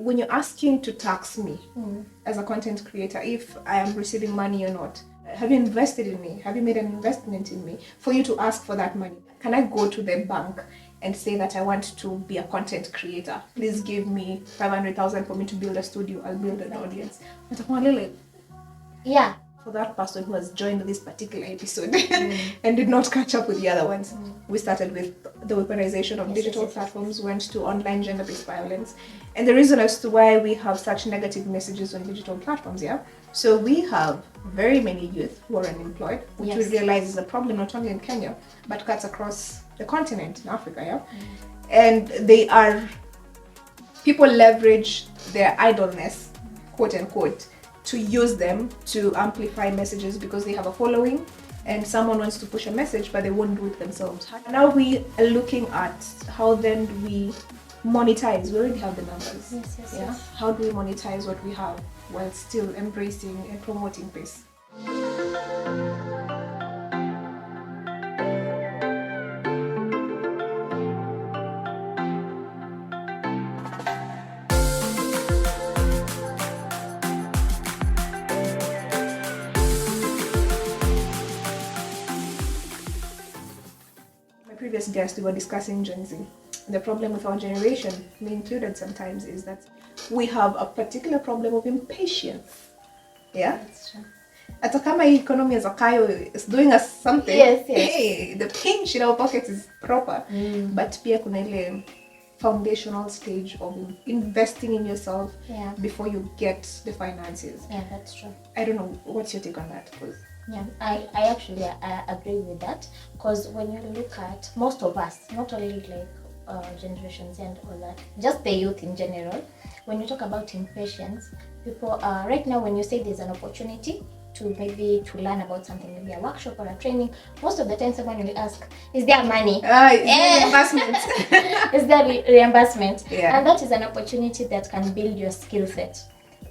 when you're asking to tax me as a content creator, if I am receiving money or not, have you invested in me? Have you made an investment in me for you to ask for that money? Can I go to the bank and say that I want to be a content creator? Please give me 500,000 for me to build a studio. I'll build an audience. Yeah. For that person who has joined this particular episode and did not catch up with the other ones, we started with the weaponization of digital platforms, went to online gender-based violence, and the reason as to why we have such negative messages on digital platforms. So we have very many youth who are unemployed, which we realize is a problem not only in Kenya but cuts across the continent in Africa. And people leverage their idleness, quote unquote, to use them to amplify messages because they have a following and someone wants to push a message but they won't do it themselves. Now we are looking at how then do we monetize. We already have the numbers. Yes. How do we monetize what we have while still embracing and promoting peace? Previous guest, we were discussing Gen Z. The problem with our generation, me included sometimes, is that we have a particular problem of impatience. That's true. Hata kama hii economy as a kayo is doing us something, hey, the pinch in our pockets is proper. But pia kuna ile foundational stage of investing in yourself before you get the finances. Yeah, that's true. I don't know, what's your take on that? Yeah, I actually agree with that, because when you look at most of us, not only like generations and all that, just the youth in general, when you talk about impatience, people right now when you say there's an opportunity to learn about something, maybe a workshop or a training, most of the time someone will ask, is there money? Is there reimbursement? Is there reimbursement? Yeah. And that is an opportunity that can build your skill set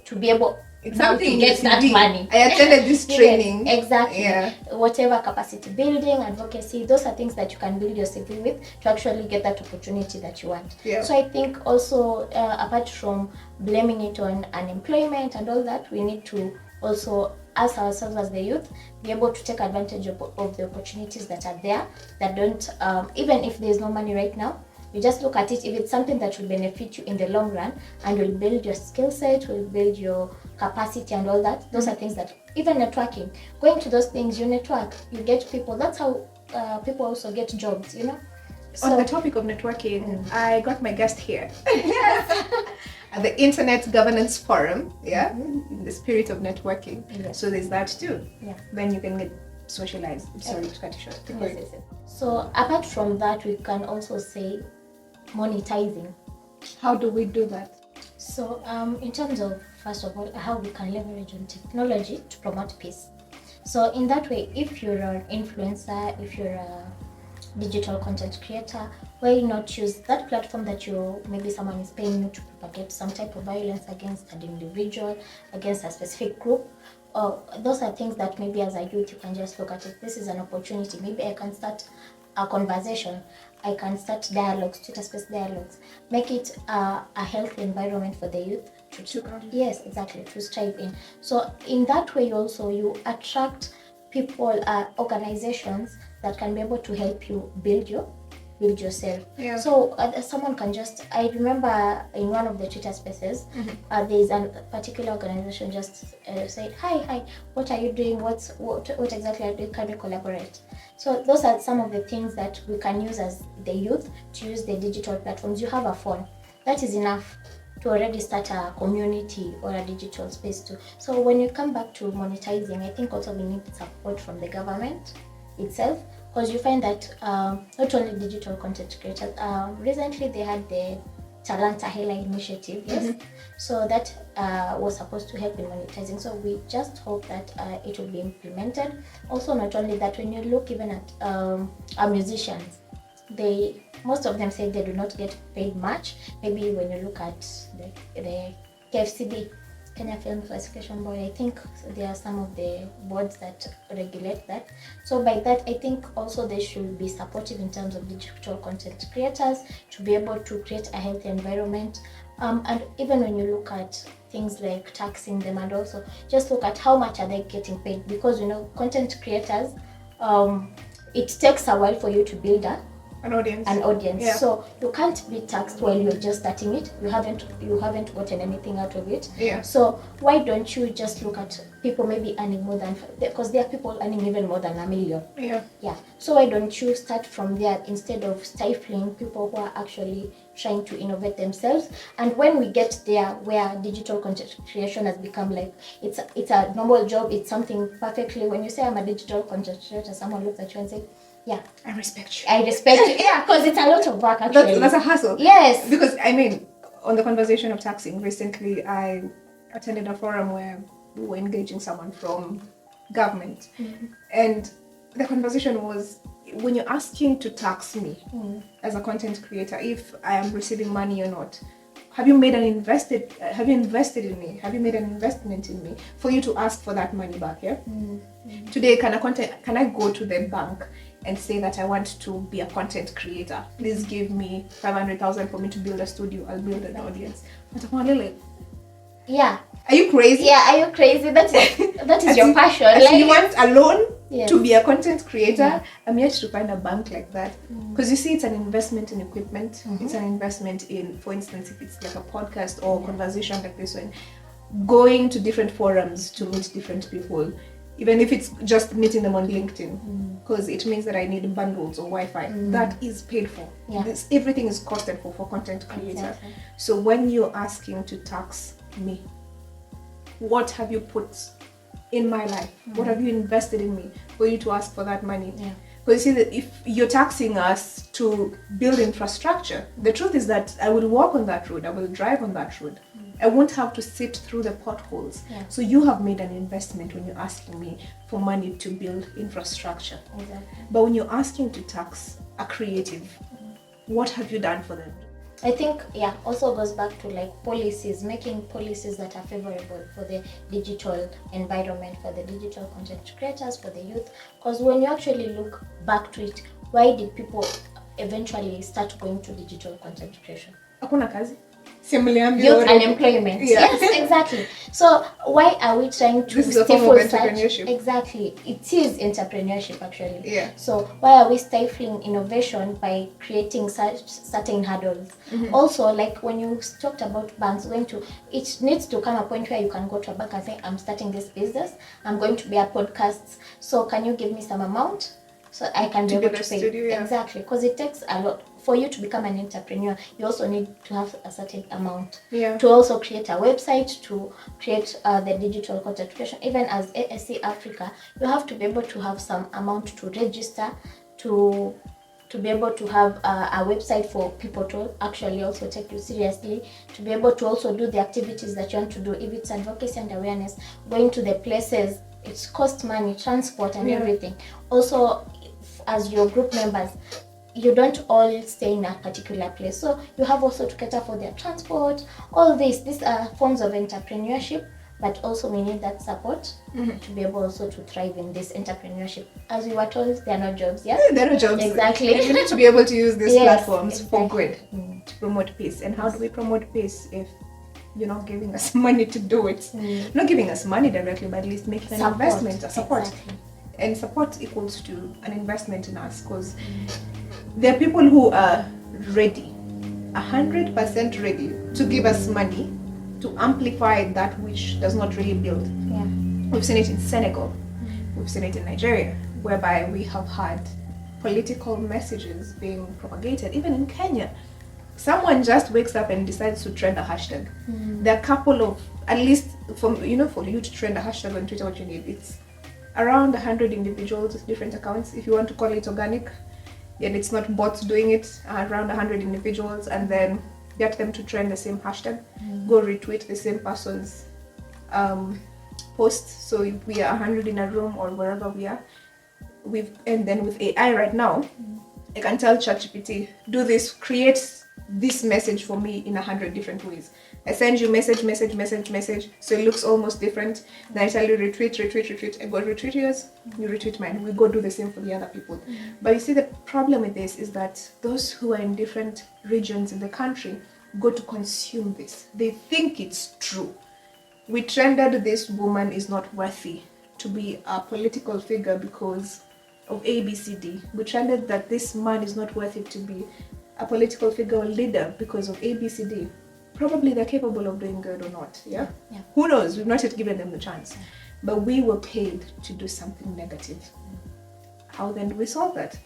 to be able Exactly. to get that money. I attended this training. Exactly. Yeah. Whatever capacity building, advocacy, those are things that you can build your CV with to actually get that opportunity that you want. Yeah. So I think also apart from blaming it on unemployment and all that, we need to also ask ourselves as the youth, be able to take advantage of the opportunities that are there, that don't, even if there's no money right now, you just look at it. If it's something that will benefit you in the long run and will build your skill set, will build your capacity and all that, those are things that, even networking, going to those things, you network, you get people. That's how people also get jobs, you know. So, on the topic of networking, I got my guest here at the Internet Governance Forum, in the spirit of networking. So there's that too. Then you can get socialized. Sorry to cut you short. Yes. So apart from that, we can also say monetizing. How do we do that? So in terms of, first of all, how we can leverage on technology to promote peace. So in that way, if you're an influencer, if you're a digital content creator, why not use that platform that maybe someone is paying you to propagate some type of violence against an individual, against a specific group. Those are things that maybe as a youth you can just look at it. This is an opportunity. Maybe I can start a conversation. I can start dialogues, Twitter space dialogues. Make it a healthy environment for the youth yes, exactly, to strive in. So in that way you attract people, organizations that can be able to help you build yourself. So someone can just, I remember in one of the Twitter spaces, there's a particular organization just said, hi, what are you doing? What exactly are you doing? Can we collaborate? So those are some of the things that we can use as the youth to use the digital platforms. You have a phone, that is enough to already start a community or a digital space too. So when you come back to monetizing, I think also we need support from the government itself, because you find that not only digital content creators, recently they had the Talanta Hela initiative, so that was supposed to help in monetizing. So we just hope that it will be implemented. Also, not only that, when you look even at our musicians, most of them say they do not get paid much. Maybe when you look at the KFCB, Kenya Film Classification Board, I think there are some of the boards that regulate that. So by that, I think also they should be supportive in terms of digital content creators to be able to create a healthy environment And even when you look at things like taxing them, and also just look at how much are they getting paid, because content creators, it takes a while for you to build an audience. Yeah. So you can't be taxed while you're just starting it. You haven't gotten anything out of it. Yeah. So why don't you just look at people maybe earning more than, because there are people earning even more than $1 million. Yeah. Yeah. So why don't you start from there instead of stifling people who are actually trying to innovate themselves? And when we get there, where digital content creation has become like it's a normal job, it's something perfectly. When you say I'm a digital content creator, someone looks at you and say, yeah, I respect you. Yeah, because it's a lot of work actually. That's a hassle. Yes. Because on the conversation of taxing, recently I attended a forum where we were engaging someone from government, and the conversation was, when you're asking to tax me as a content creator, if I am receiving money or not, have you invested in me? Have you made an investment in me for you to ask for that money back? Yeah. Today, can I go to the bank and say that I want to be a content creator? Please give me 500,000 for me to build a studio. I'll build an audience. But I'm only like, yeah. Are you crazy? Yeah, are you crazy? That is your passion. Like, you want a loan to be a content creator? Yeah. I'm yet to find a bank like that. Because you see, it's an investment in equipment. It's an investment in, for instance, if it's like a podcast or conversation like this one, going to different forums to meet different people, even if it's just meeting them on LinkedIn, because it means that I need bundles or Wi-Fi. That is paid for. Yeah. Everything is costed for content creators. Exactly. So when you're asking to tax me, what have you put in my life? What have you invested in me for you to ask for that money? Yeah. Because you see, that if you're taxing us to build infrastructure, the truth is that I will walk on that road, I will drive on that road. I won't have to sit through the potholes. Yeah. So you have made an investment when you're asking me for money to build infrastructure. Exactly. But when you're asking to tax a creative, what have you done for them? I think, also goes back to like policies, making policies that are favorable for the digital environment, for the digital content creators, for the youth. Because when you actually look back to it, why did people eventually start going to digital content creation? Hakuna kazi. Similarly, Youth unemployment. Yeah. Yes, exactly. So why are we trying to This is a form of stifle entrepreneurship. Exactly. It is entrepreneurship actually. Yeah. So why are we stifling innovation by creating such certain hurdles? Also, like when you talked about banks going to, it needs to come a point where you can go to a bank and say, I'm starting this business, I'm going to be a podcast, so can you give me some amount so I can be able to pay? Studio, yeah. Exactly, because it takes a lot. For you to become an entrepreneur, you also need to have a certain amount. Yeah. To also create a website, to create the digital content creation. Even as ASC Africa, you have to be able to have some amount to register, to be able to have a website for people to actually also take you seriously, to be able to also do the activities that you want to do. If it's advocacy and awareness, going to the places, it's cost money, transport and everything. Also, as your group members, you don't all stay in a particular place, so you have also to cater for their transport. All these are forms of entrepreneurship, but also we need that support to be able also to thrive in this entrepreneurship. As we were told, there are no jobs. Yeah, there are no jobs. Exactly. You need to be able to use these platforms exactly. for good, to promote peace. And how do we promote peace if you're not giving us money to do it? Not giving us money directly, but at least making an investment, a support. Exactly. And support equals to an investment in us, because there are people who are ready, 100% ready to give us money to amplify that which does not really build. Yeah. We've seen it in Senegal, we've seen it in Nigeria, whereby we have had political messages being propagated. Even in Kenya, someone just wakes up and decides to trend a hashtag. There are a couple of, at least for you to trend a hashtag on Twitter, what you need, it's around 100 individuals with different accounts, if you want to call it organic, and it's not bots doing it, around 100 individuals, and then get them to trend the same hashtag, go retweet the same person's post. So if we are 100 in a room or wherever we are, and then with AI right now, I can tell ChatGPT, do this, create this message for me in 100 different ways. I send you message, so it looks almost different. Then I tell you retweet. I go retweet yours, you retweet mine. We go do the same for the other people. But you see, the problem with this is that those who are in different regions in the country go to consume this. They think it's true. We trended this woman is not worthy to be a political figure because of ABCD. We trended that this man is not worthy to be a political figure or leader because of ABCD. Probably they're capable of doing good or not. Yeah? Who knows? We've not yet given them the chance. But we were paid to do something negative. How then do we solve that?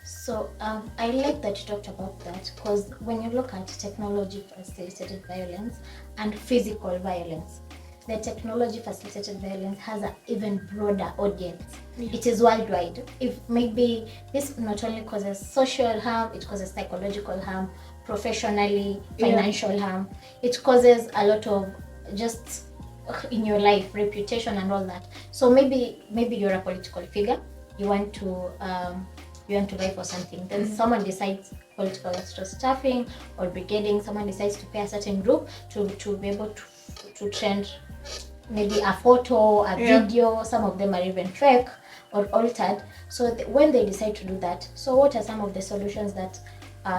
So I like that you talked about that, because when you look at technology facilitated violence and physical violence, the technology facilitated violence has an even broader audience. It is worldwide. If maybe this not only causes social harm, it causes psychological harm, professionally, financial harm. It causes a lot of just in your life, reputation and all that. So maybe you're a political figure, you want to vie for something. Then someone decides political extra staffing or brigading, someone decides to pay a certain group to be able to trend maybe a photo, a video. Some of them are even fake or altered. So when they decide to do that, so what are some of the solutions that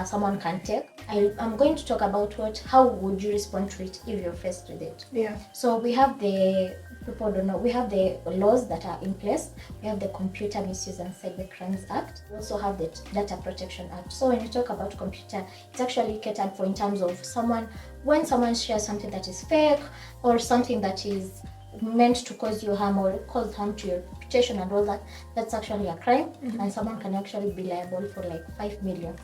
someone can take? I'm going to talk about how would you respond to it if you're faced with it. So we have people don't know, we have the laws that are in place. We have the Computer Misuse and Cybercrimes Act. We also have the Data Protection Act. So when you talk about computer, it's actually catered for in terms of when someone shares something that is fake or something that is meant to cause you harm or cause harm to your reputation and all that, that's actually a crime, and someone can actually be liable for like 5 million.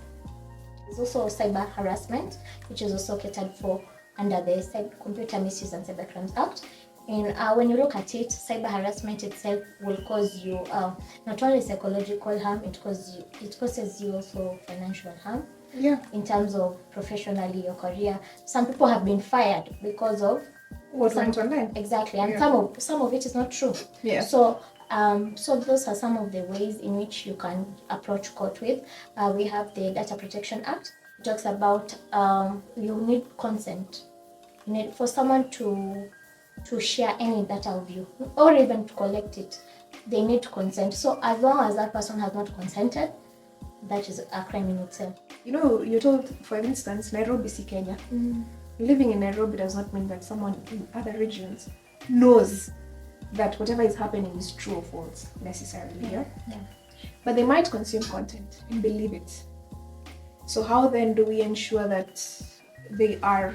There's also cyber harassment, which is also catered for under the Computer Misuse and Cybercrimes Act. And when you look at it, cyber harassment itself will cause you not only psychological harm, it causes you also financial harm. In terms of professionally, your career. Some people have been fired because of what went online. Exactly, and some of it is not true. So those are some of the ways in which you can approach court with. We have the Data Protection Act. It talks about you need consent. You need for someone to share any data of you or even to collect it. They need to consent. So as long as that person has not consented, that is a crime in itself. You're told, for instance, Nairobi, Kenya. Living in Nairobi does not mean that someone in other regions knows that whatever is happening is true or false necessarily. But they might consume content and believe it. So how then do we ensure that they are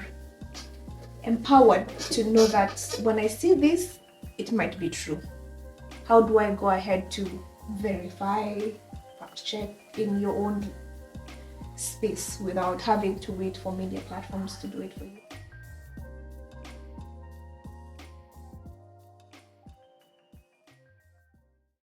empowered to know that when I see this, it might be true? How do I go ahead to verify, fact check in your own space without having to wait for media platforms to do it for you?